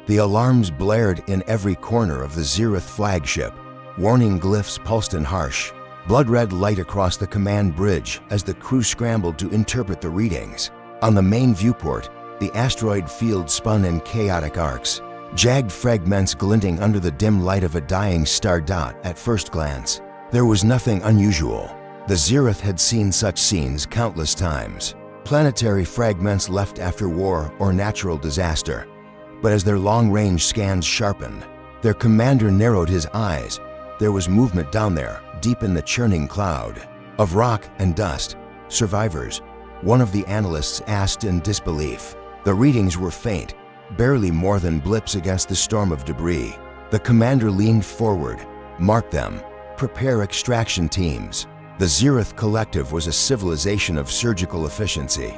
The alarms blared in every corner of the Zereth flagship. Warning glyphs pulsed and harsh. Blood-red light across the command bridge as the crew scrambled to interpret the readings. On the main viewport, the asteroid field spun in chaotic arcs, jagged fragments glinting under the dim light of a dying star dot at first glance. There was nothing unusual. The Zereth had seen such scenes countless times. Planetary fragments left after war or natural disaster. But as their long-range scans sharpened, their commander narrowed his eyes. There was movement down there, deep in the churning cloud. Of rock and dust. Survivors, one of the analysts asked in disbelief. The readings were faint, barely more than blips against the storm of debris. The commander leaned forward. Mark them. Prepare extraction teams. The Zereth Collective was a civilization of surgical efficiency.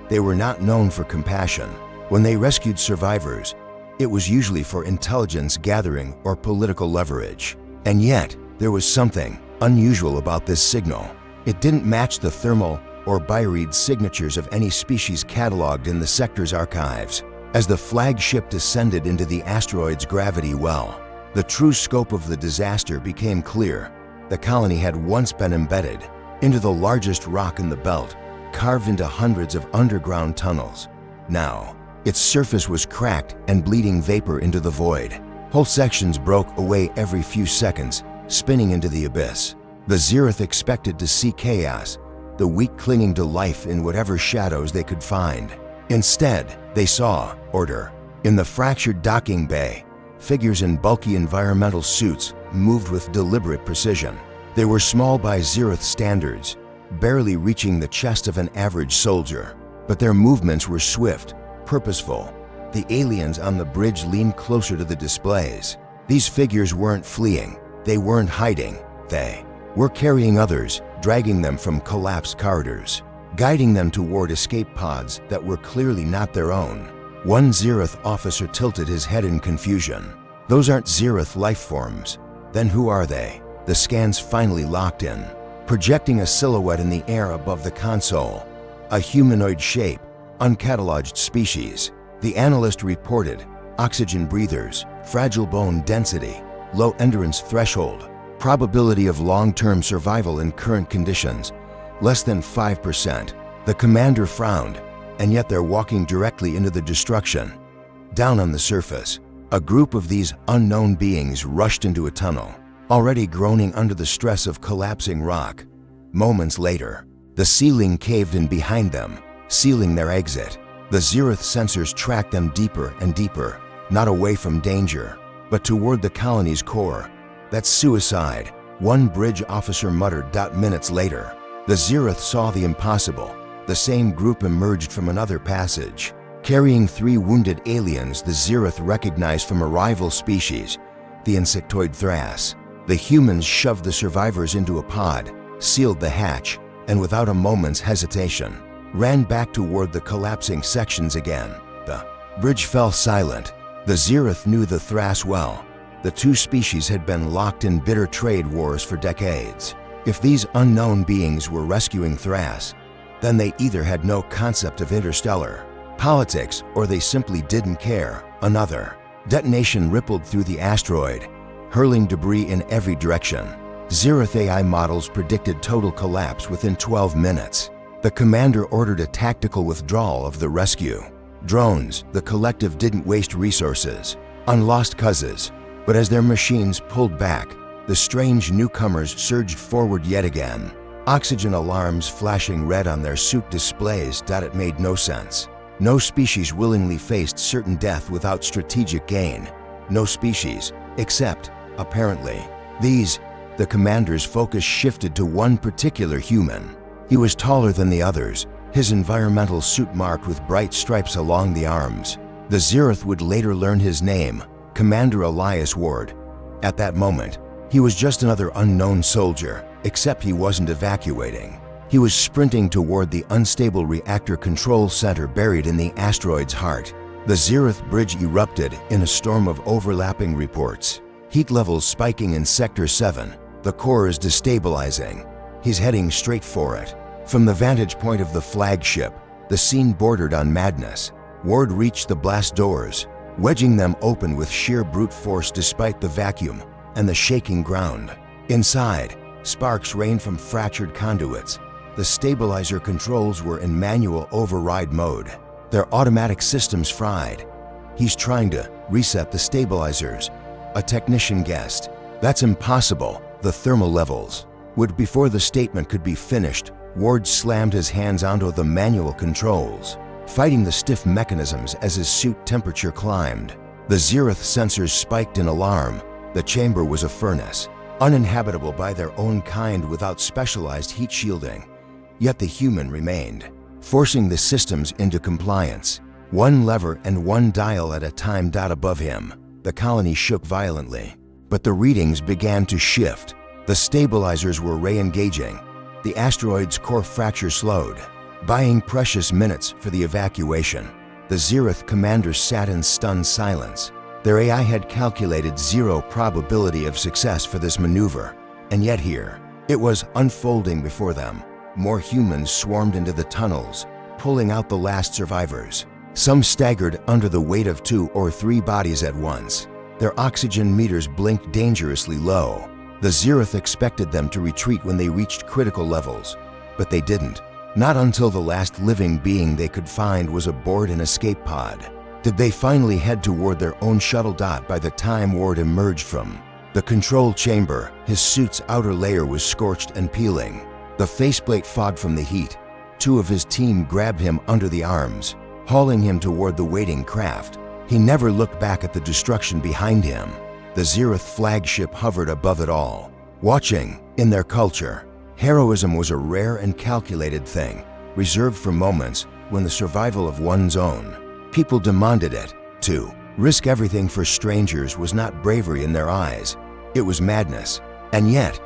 They were not known for compassion. When they rescued survivors, it was usually for intelligence gathering or political leverage. And yet, there was something unusual about this signal. It didn't match the thermal or bioread signatures of any species cataloged in the sector's archives. As the flagship descended into the asteroid's gravity well, the true scope of the disaster became clear. The colony had once been embedded into the largest rock in the belt, carved into hundreds of underground tunnels. Now, its surface was cracked and bleeding vapor into the void. Whole sections broke away every few seconds, spinning into the abyss. The Zereth expected to see chaos, the weak clinging to life in whatever shadows they could find. Instead, they saw order. In the fractured docking bay, figures in bulky environmental suits moved with deliberate precision. They were small by Zereth standards, barely reaching the chest of an average soldier. But their movements were swift, purposeful. The aliens on the bridge leaned closer to the displays. These figures weren't fleeing. They weren't hiding. They were carrying others, dragging them from collapsed corridors, guiding them toward escape pods that were clearly not their own. One Zereth officer tilted his head in confusion. Those aren't Zereth life forms. Then who are they? The scans finally locked in, projecting a silhouette in the air above the console. A humanoid shape, uncatalogued species. The analyst reported oxygen breathers, fragile bone density, low endurance threshold, probability of long-term survival in current conditions, less than 5%. The commander frowned, and yet they're walking directly into the destruction. Down on the surface, a group of these unknown beings rushed into a tunnel, already groaning under the stress of collapsing rock. Moments later, the ceiling caved in behind them, sealing their exit. The Zereth sensors tracked them deeper and deeper, not away from danger, but toward the colony's core. That's suicide, one bridge officer muttered. Minutes later, the Zereth saw the impossible. The same group emerged from another passage, carrying 3 wounded aliens the Zereth recognized from a rival species, the insectoid Thras. The humans shoved the survivors into a pod, sealed the hatch, and without a moment's hesitation, ran back toward the collapsing sections again. The bridge fell silent. The Zereth knew the Thras well. The 2 species had been locked in bitter trade wars for decades. If these unknown beings were rescuing Thras, then they either had no concept of interstellar politics or they simply didn't care. Another detonation rippled through the asteroid, hurling debris in every direction. Zereth AI models predicted total collapse within 12 minutes. The commander ordered a tactical withdrawal of the rescue. Drones, the collective didn't waste resources on lost cousins, but as their machines pulled back, the strange newcomers surged forward yet again. Oxygen alarms flashing red on their suit displays. It made no sense. No species willingly faced certain death without strategic gain. No species, except, apparently, these. The commander's focus shifted to one particular human. He was taller than the others, his environmental suit marked with bright stripes along the arms. The Zereth would later learn his name, Commander Elias Ward. At that moment, he was just another unknown soldier, except he wasn't evacuating. He was sprinting toward the unstable reactor control center buried in the asteroid's heart. The Zereth bridge erupted in a storm of overlapping reports. Heat levels spiking in Sector 7. The core is destabilizing. He's heading straight for it. From the vantage point of the flagship, the scene bordered on madness. Ward reached the blast doors, wedging them open with sheer brute force despite the vacuum and the shaking ground. Inside, sparks rained from fractured conduits. The stabilizer controls were in manual override mode, their automatic systems fried. "He's trying to reset the stabilizers," a technician guessed. "That's impossible, the thermal levels." Before the statement could be finished, Ward slammed his hands onto the manual controls, fighting the stiff mechanisms as his suit temperature climbed. The Zereth sensors spiked in alarm. The chamber was a furnace, uninhabitable by their own kind without specialized heat shielding. Yet the human remained, forcing the systems into compliance. One lever and one dial at a time. Above him, the colony shook violently, but the readings began to shift. The stabilizers were re-engaging. The asteroid's core fracture slowed, buying precious minutes for the evacuation. The Zereth commanders sat in stunned silence. Their AI had calculated zero probability of success for this maneuver, and yet here, it was unfolding before them. More humans swarmed into the tunnels, pulling out the last survivors. Some staggered under the weight of 2 or 3 bodies at once. Their oxygen meters blinked dangerously low. The Zereth expected them to retreat when they reached critical levels, but they didn't. Not until the last living being they could find was aboard an escape pod did they finally head toward their own shuttle. By the time Ward emerged from the control chamber, his suit's outer layer was scorched and peeling. The faceplate fogged from the heat. 2 of his team grabbed him under the arms, hauling him toward the waiting craft. He never looked back at the destruction behind him. The Zereth flagship hovered above it all, watching. In their culture, heroism was a rare and calculated thing, reserved for moments when the survival of one's own people demanded it. To risk everything for strangers was not bravery in their eyes, it was madness. And yet,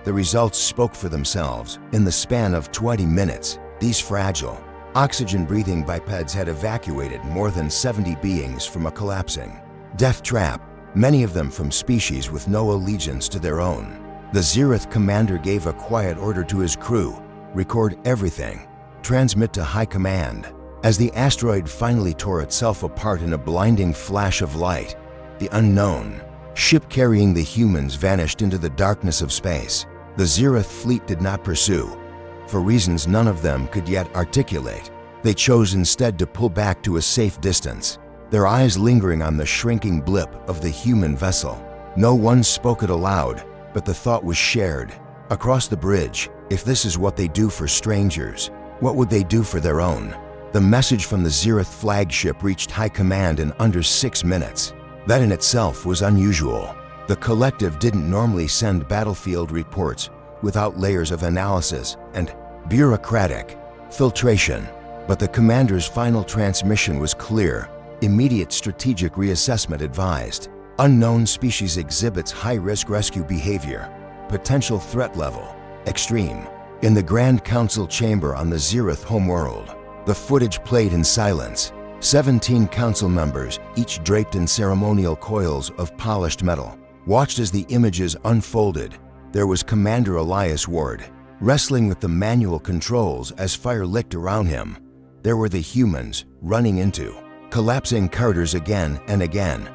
the results spoke for themselves. In the span of 20 minutes, these fragile, oxygen-breathing bipeds had evacuated more than 70 beings from a collapsing death trap, many of them from species with no allegiance to their own. The Zereth commander gave a quiet order to his crew: record everything, transmit to high command. As the asteroid finally tore itself apart in a blinding flash of light, the unknown ship carrying the humans vanished into the darkness of space. The Zereth fleet did not pursue, for reasons none of them could yet articulate. They chose instead to pull back to a safe distance, their eyes lingering on the shrinking blip of the human vessel. No one spoke it aloud, but the thought was shared. Across the bridge, if this is what they do for strangers, what would they do for their own? The message from the Zereth flagship reached high command in under 6 minutes. That in itself was unusual. The collective didn't normally send battlefield reports without layers of analysis and bureaucratic filtration. But the commander's final transmission was clear. Immediate strategic reassessment advised. Unknown species exhibits high-risk rescue behavior. Potential threat level extreme. In the Grand Council chamber on the Zereth homeworld, the footage played in silence. 17 council members, each draped in ceremonial coils of polished metal, watched as the images unfolded. There was Commander Elias Ward, wrestling with the manual controls as fire licked around him. There were the humans running into collapsing carters again and again.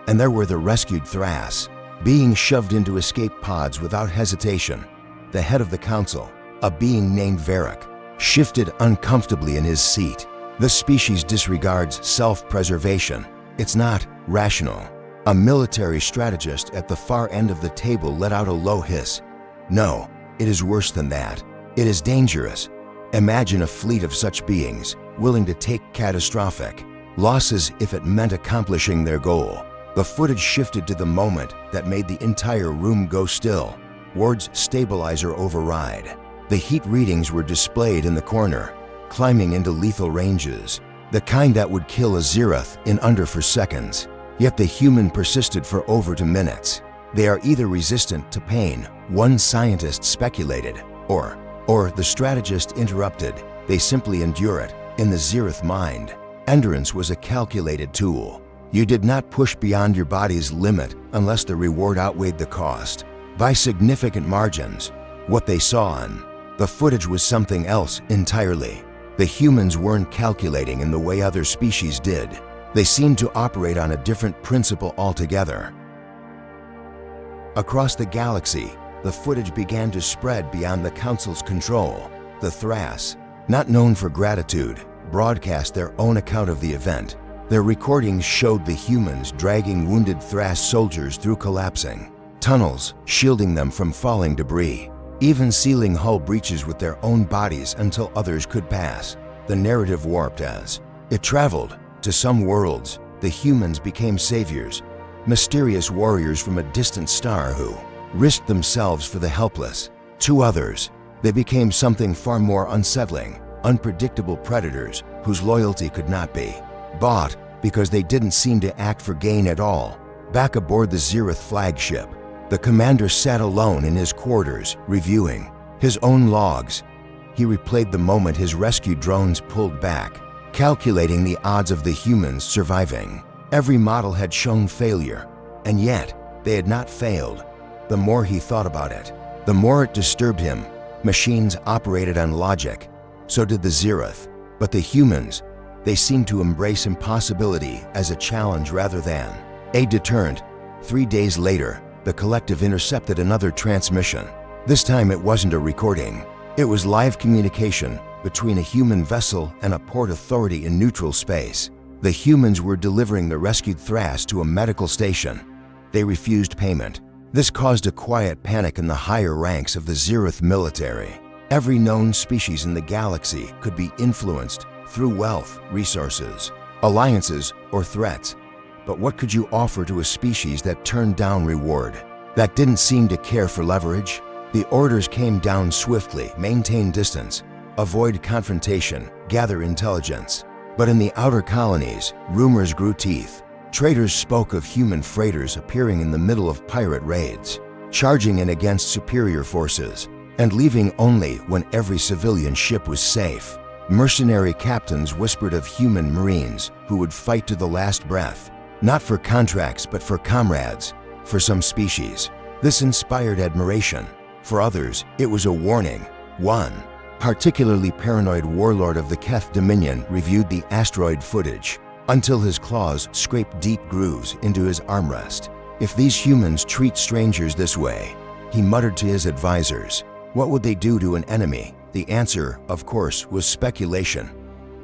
And there were the rescued Thras, being shoved into escape pods without hesitation. The head of the council, a being named Varric, shifted uncomfortably in his seat. The species disregards self-preservation. It's not rational. A military strategist at the far end of the table let out a low hiss. No, it is worse than that. It is dangerous. Imagine a fleet of such beings, willing to take catastrophic losses if it meant accomplishing their goal. The footage shifted to the moment that made the entire room go still. Ward's stabilizer override. The heat readings were displayed in the corner, climbing into lethal ranges, the kind that would kill a Zereth in under 4 seconds. Yet the human persisted for over 2 minutes. They are either resistant to pain, one scientist speculated, or the strategist interrupted, they simply endure it. In the Zereth mind, endurance was a calculated tool. You did not push beyond your body's limit unless the reward outweighed the cost by significant margins. What they saw on the footage was something else entirely. The humans weren't calculating in the way other species did. They seemed to operate on a different principle altogether. Across the galaxy, the footage began to spread beyond the Council's control. The Thras, not known for gratitude, broadcast their own account of the event. Their recordings showed the humans dragging wounded Thras soldiers through collapsing tunnels, shielding them from falling debris, even sealing hull breaches with their own bodies until others could pass. The narrative warped as it traveled. To some worlds, the humans became saviors, mysterious warriors from a distant star who risked themselves for the helpless. To others, they became something far more unsettling, unpredictable predators whose loyalty could not be bought because they didn't seem to act for gain at all. Back aboard the Zereth flagship, the commander sat alone in his quarters, reviewing his own logs. He replayed the moment his rescue drones pulled back, calculating the odds of the humans surviving. Every model had shown failure, and yet they had not failed. The more he thought about it, the more it disturbed him. Machines operated on logic, so did the Zereth, but the humans, they seemed to embrace impossibility as a challenge rather than a deterrent. 3 days later, the collective intercepted another transmission. This time it wasn't a recording. It was live communication between a human vessel and a port authority in neutral space. The humans were delivering the rescued Thras to a medical station. They refused payment. This caused a quiet panic in the higher ranks of the Zereth military. Every known species in the galaxy could be influenced through wealth, resources, alliances, or threats. But what could you offer to a species that turned down reward, that didn't seem to care for leverage? The orders came down swiftly: maintain distance, avoid confrontation, gather intelligence. But in the outer colonies, rumors grew teeth. Traders spoke of human freighters appearing in the middle of pirate raids, charging in against superior forces, and leaving only when every civilian ship was safe. Mercenary captains whispered of human marines who would fight to the last breath, not for contracts but for comrades. For some species, this inspired admiration. For others, it was a warning. One particularly paranoid warlord of the Keth Dominion reviewed the asteroid footage until his claws scraped deep grooves into his armrest. If these humans treat strangers this way, he muttered to his advisors, what would they do to an enemy? The answer, of course, was speculation.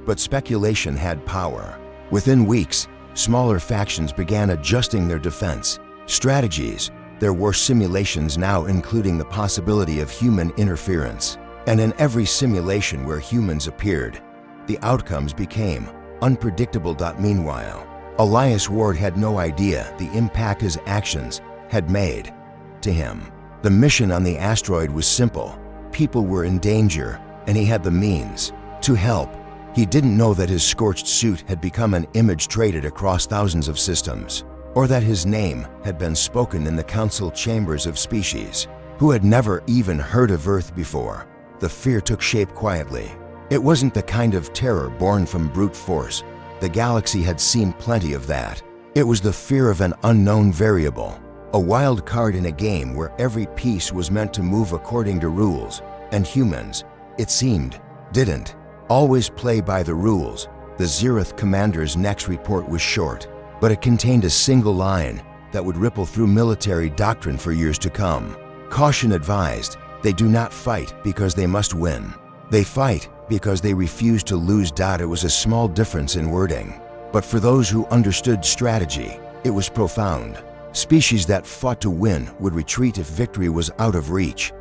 But speculation had power. Within weeks, smaller factions began adjusting their defense strategies. There were simulations now including the possibility of human interference. And in every simulation where humans appeared, the outcomes became unpredictable. Meanwhile, Elias Ward had no idea the impact his actions had made to him. The mission on the asteroid was simple. People were in danger, and he had the means to help. He didn't know that his scorched suit had become an image traded across thousands of systems, or that his name had been spoken in the council chambers of species who had never even heard of Earth before. The fear took shape quietly. It wasn't the kind of terror born from brute force. The galaxy had seen plenty of that. It was the fear of an unknown variable, a wild card in a game where every piece was meant to move according to rules, and humans, it seemed, didn't always play by the rules. The Zereth commander's next report was short, but it contained a single line that would ripple through military doctrine for years to come. Caution advised, they do not fight because they must win. They fight because they refuse to lose. It was a small difference in wording, but for those who understood strategy, it was profound. Species that fought to win would retreat if victory was out of reach,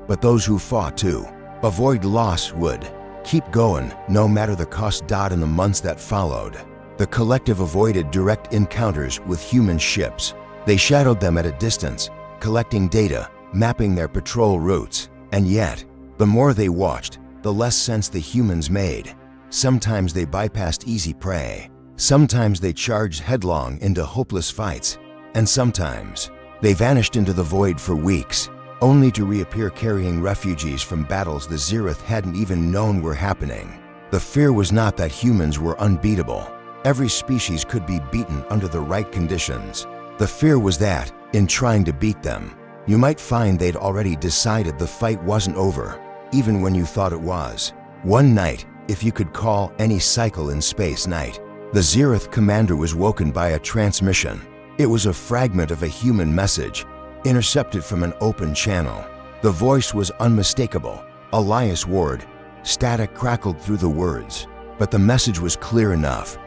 but those who fought to avoid loss would keep going no matter the cost. In the months that followed, the collective avoided direct encounters with human ships. They shadowed them at a distance, collecting data, mapping their patrol routes, and yet, the more they watched, the less sense the humans made. Sometimes they bypassed easy prey, sometimes they charged headlong into hopeless fights, and sometimes they vanished into the void for weeks, only to reappear carrying refugees from battles the Zereth hadn't even known were happening. The fear was not that humans were unbeatable. Every species could be beaten under the right conditions. The fear was that, in trying to beat them, you might find they'd already decided the fight wasn't over, even when you thought it was. One night, if you could call any cycle in space night, The Zereth commander was woken by a transmission. It was a fragment of a human message, intercepted from an open channel. The voice was unmistakable. Elias Ward. Static crackled through the words, but the message was clear enough.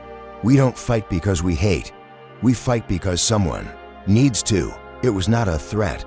We don't fight because we hate. We fight because someone needs to. It was not a threat,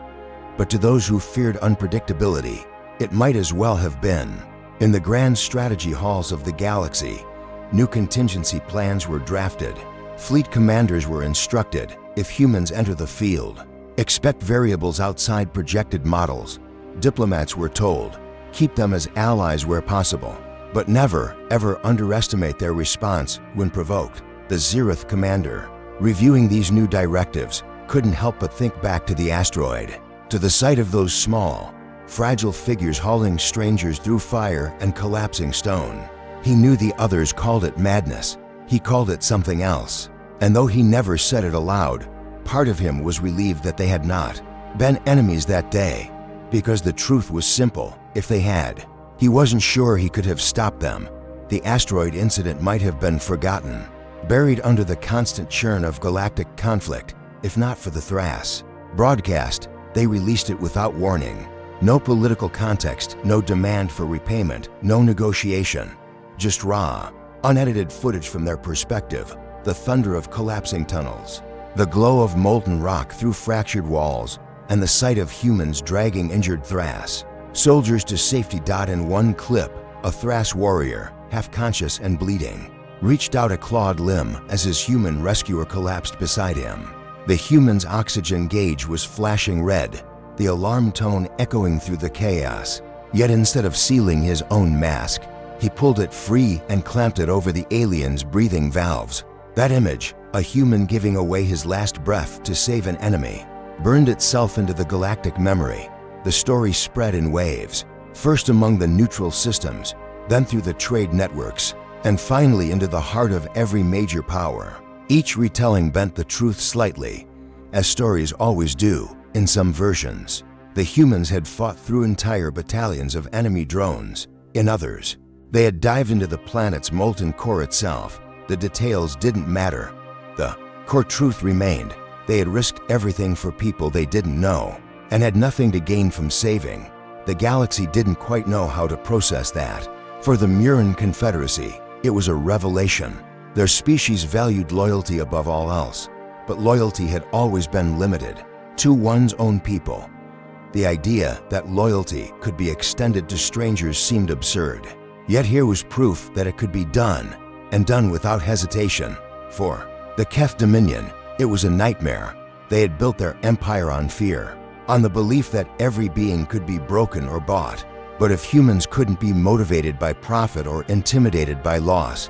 but to those who feared unpredictability, it might as well have been. In the grand strategy halls of the galaxy, new contingency plans were drafted. Fleet commanders were instructed, if humans enter the field, expect variables outside projected models. Diplomats were told, keep them as allies where possible, but never, ever underestimate their response when provoked. The Zereth commander, reviewing these new directives, couldn't help but think back to the asteroid, to the sight of those small, fragile figures hauling strangers through fire and collapsing stone. He knew the others called it madness. He called it something else. And though he never said it aloud, part of him was relieved that they had not been enemies that day, because the truth was simple. If they had, he wasn't sure he could have stopped them. The asteroid incident might have been forgotten, buried under the constant churn of galactic conflict, if not for the Thras broadcast. They released it without warning. No political context, no demand for repayment, no negotiation. Just raw, unedited footage from their perspective. The thunder of collapsing tunnels, the glow of molten rock through fractured walls, and the sight of humans dragging injured Thras soldiers to safety. In one clip, a Thras warrior, half conscious and bleeding, reached out a clawed limb as his human rescuer collapsed beside him. The human's oxygen gauge was flashing red, the alarm tone echoing through the chaos. Yet instead of sealing his own mask, he pulled it free and clamped it over the alien's breathing valves. That image, a human giving away his last breath to save an enemy, burned itself into the galactic memory. The story spread in waves, first among the neutral systems, then through the trade networks, and finally into the heart of every major power. Each retelling bent the truth slightly, as stories always do in some versions. The humans had fought through entire battalions of enemy drones. In others, they had dived into the planet's molten core itself. The details didn't matter. The core truth remained. They had risked everything for people they didn't know, and had nothing to gain from saving. The galaxy didn't quite know how to process that. For the Murin Confederacy, it was a revelation. Their species valued loyalty above all else, but loyalty had always been limited to one's own people. The idea that loyalty could be extended to strangers seemed absurd. Yet here was proof that it could be done, and done without hesitation. For the Keth Dominion, it was a nightmare. They had built their empire on fear, on the belief that every being could be broken or bought. But if humans couldn't be motivated by profit or intimidated by loss,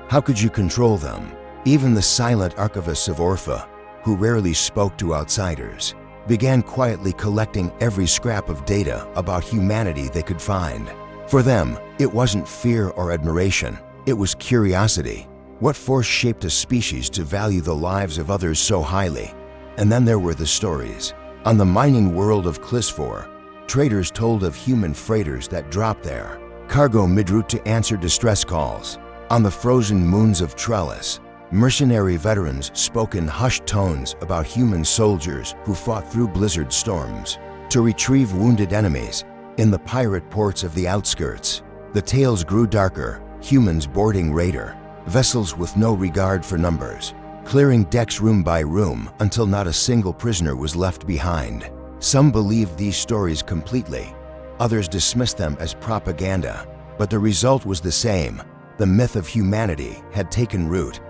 how could you control them? Even the silent archivists of Orpha, who rarely spoke to outsiders, began quietly collecting every scrap of data about humanity they could find. For them, it wasn't fear or admiration, it was curiosity. What force shaped a species to value the lives of others so highly? And then there were the stories. On the mining world of Clisfor, traders told of human freighters that dropped there, cargo mid-route to answer distress calls. On the frozen moons of Trellis, mercenary veterans spoke in hushed tones about human soldiers who fought through blizzard storms to retrieve wounded enemies. In the pirate ports of the outskirts, the tales grew darker, humans boarding raider vessels with no regard for numbers, clearing decks room by room until not a single prisoner was left behind. Some believed these stories completely, others dismissed them as propaganda, but the result was the same. The myth of humanity had taken root.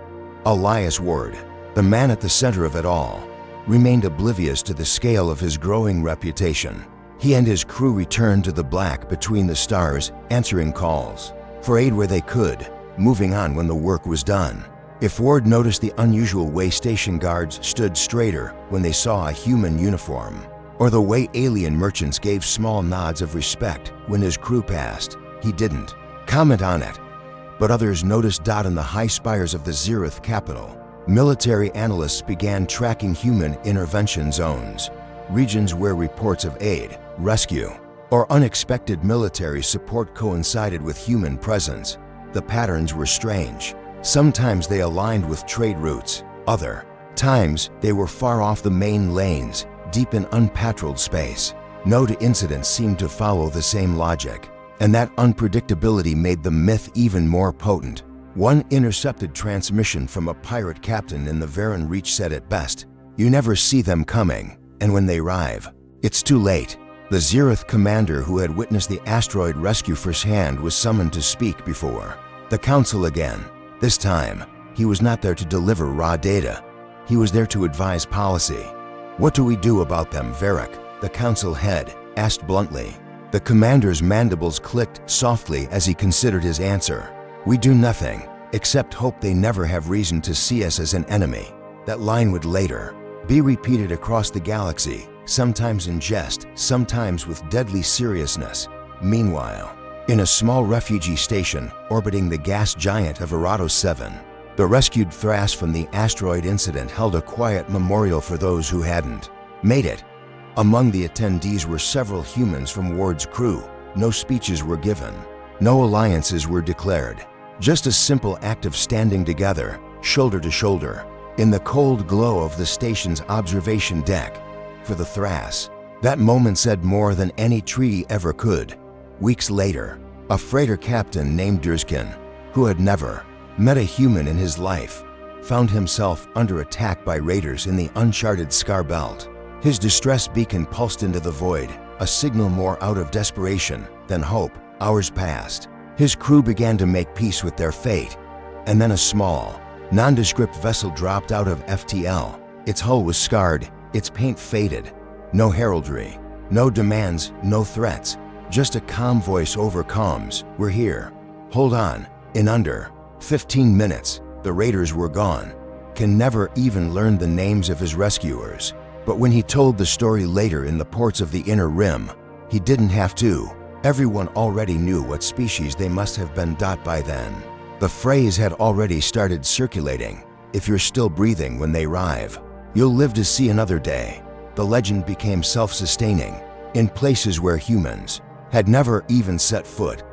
Elias Ward, the man at the center of it all, remained oblivious to the scale of his growing reputation. He and his crew returned to the black between the stars, answering calls for aid where they could, moving on when the work was done. If Ward noticed the unusual way station guards stood straighter when they saw a human uniform, or the way alien merchants gave small nods of respect when his crew passed, he didn't comment on it. But others noticed. In the high spires of the Zereth capital, military analysts began tracking human intervention zones, regions where reports of aid, rescue, or unexpected military support coincided with human presence. The patterns were strange. Sometimes they aligned with trade routes. Other times, they were far off the main lanes, deep in unpatrolled space. No two incidents seemed to follow the same logic, and that unpredictability made the myth even more potent. One intercepted transmission from a pirate captain in the Varen Reach said it best, "You never see them coming, and when they arrive, it's too late." The Zereth commander who had witnessed the asteroid rescue firsthand was summoned to speak before the council again. This time, he was not there to deliver raw data. He was there to advise policy. "What do we do about them, Varric?" the council head asked bluntly. The commander's mandibles clicked softly as he considered his answer. "We do nothing, except hope they never have reason to see us as an enemy." That line would later be repeated across the galaxy, sometimes in jest, sometimes with deadly seriousness. Meanwhile, in a small refugee station orbiting the gas giant of Eratos 7, the rescued Thras from the asteroid incident held a quiet memorial for those who hadn't made it. Among the attendees were several humans from Ward's crew. No speeches were given. No alliances were declared. Just a simple act of standing together, shoulder to shoulder, in the cold glow of the station's observation deck. For the Thras, that moment said more than any treaty ever could. Weeks later, a freighter captain named Durskin, who had never met a human in his life, found himself under attack by raiders in the uncharted Scar Belt. His distress beacon pulsed into the void, a signal more out of desperation than hope. Hours passed. His crew began to make peace with their fate, and then a small, nondescript vessel dropped out of FTL. Its hull was scarred, its paint faded. No heraldry, no demands, no threats, just a calm voice over comms. "We're here. Hold on." In under 15 minutes, the raiders were gone. Ken never even learned the names of his rescuers. But when he told the story later in the ports of the Inner Rim, he didn't have to. Everyone already knew what species they must have been. By then, the phrase had already started circulating. "If you're still breathing when they arrive, you'll live to see another day." The legend became self-sustaining. In places where humans had never even set foot,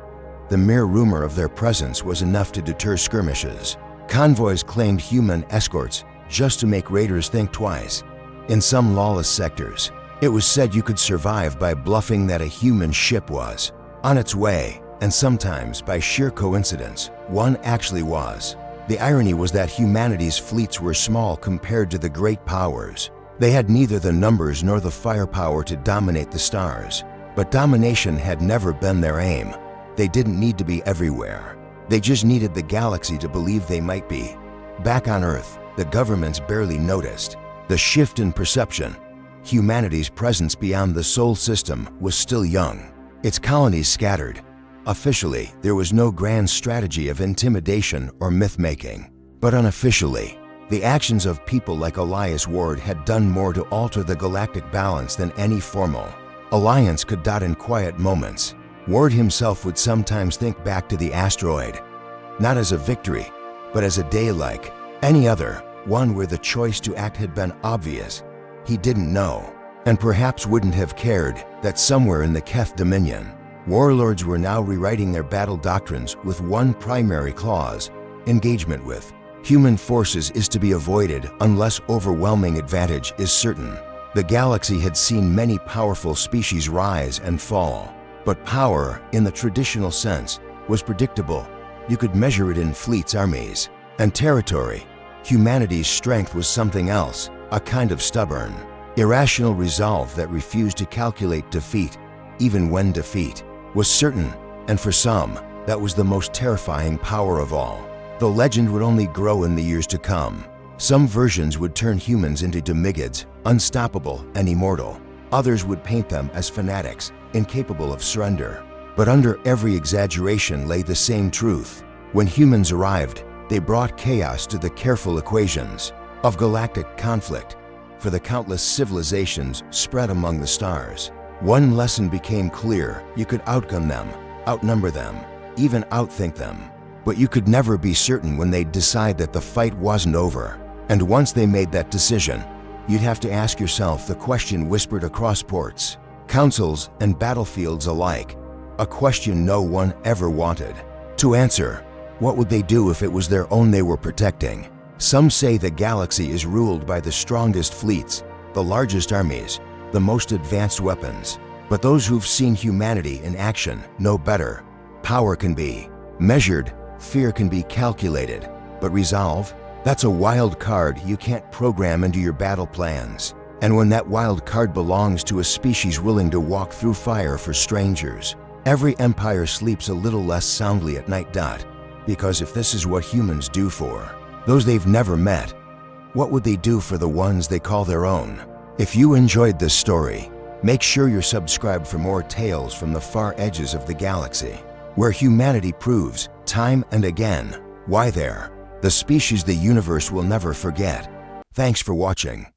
the mere rumor of their presence was enough to deter skirmishes. Convoys claimed human escorts just to make raiders think twice. In some lawless sectors, it was said you could survive by bluffing that a human ship was on its way, and sometimes, by sheer coincidence, one actually was. The irony was that humanity's fleets were small compared to the great powers. They had neither the numbers nor the firepower to dominate the stars. But domination had never been their aim. They didn't need to be everywhere. They just needed the galaxy to believe they might be. Back on Earth, the governments barely noticed the shift in perception. Humanity's presence beyond the Sol system was still young. Its colonies scattered. Officially, there was no grand strategy of intimidation or myth-making. But unofficially, the actions of people like Elias Ward had done more to alter the galactic balance than any formal alliance could. In quiet moments, Ward himself would sometimes think back to the asteroid, not as a victory, but as a day like any other, one where the choice to act had been obvious. He didn't know, and perhaps wouldn't have cared, that somewhere in the Keth Dominion, warlords were now rewriting their battle doctrines with one primary clause: engagement with human forces is to be avoided unless overwhelming advantage is certain. The galaxy had seen many powerful species rise and fall, but power, in the traditional sense, was predictable. You could measure it in fleets, armies, and territory. Humanity's strength was something else, a kind of stubborn, irrational resolve that refused to calculate defeat, even when defeat was certain. And for some, that was the most terrifying power of all. The legend would only grow in the years to come. Some versions would turn humans into demigods, unstoppable and immortal. Others would paint them as fanatics, incapable of surrender. But under every exaggeration lay the same truth. When humans arrived, they brought chaos to the careful equations of galactic conflict. For the countless civilizations spread among the stars, one lesson became clear: you could outgun them, outnumber them, even outthink them. But you could never be certain when they'd decide that the fight wasn't over. And once they made that decision, you'd have to ask yourself the question whispered across ports, councils, and battlefields alike, a question no one ever wanted to answer. What would they do if it was their own they were protecting? Some say the galaxy is ruled by the strongest fleets, the largest armies, the most advanced weapons. But those who've seen humanity in action know better. Power can be measured, fear can be calculated, but resolve? That's a wild card you can't program into your battle plans. And when that wild card belongs to a species willing to walk through fire for strangers, every empire sleeps a little less soundly at night. Because if this is what humans do for those they've never met, what would they do for the ones they call their own? If you enjoyed this story, make sure you're subscribed for more tales from the far edges of the galaxy, where humanity proves, time and again, why they're the species the universe will never forget. Thanks for watching.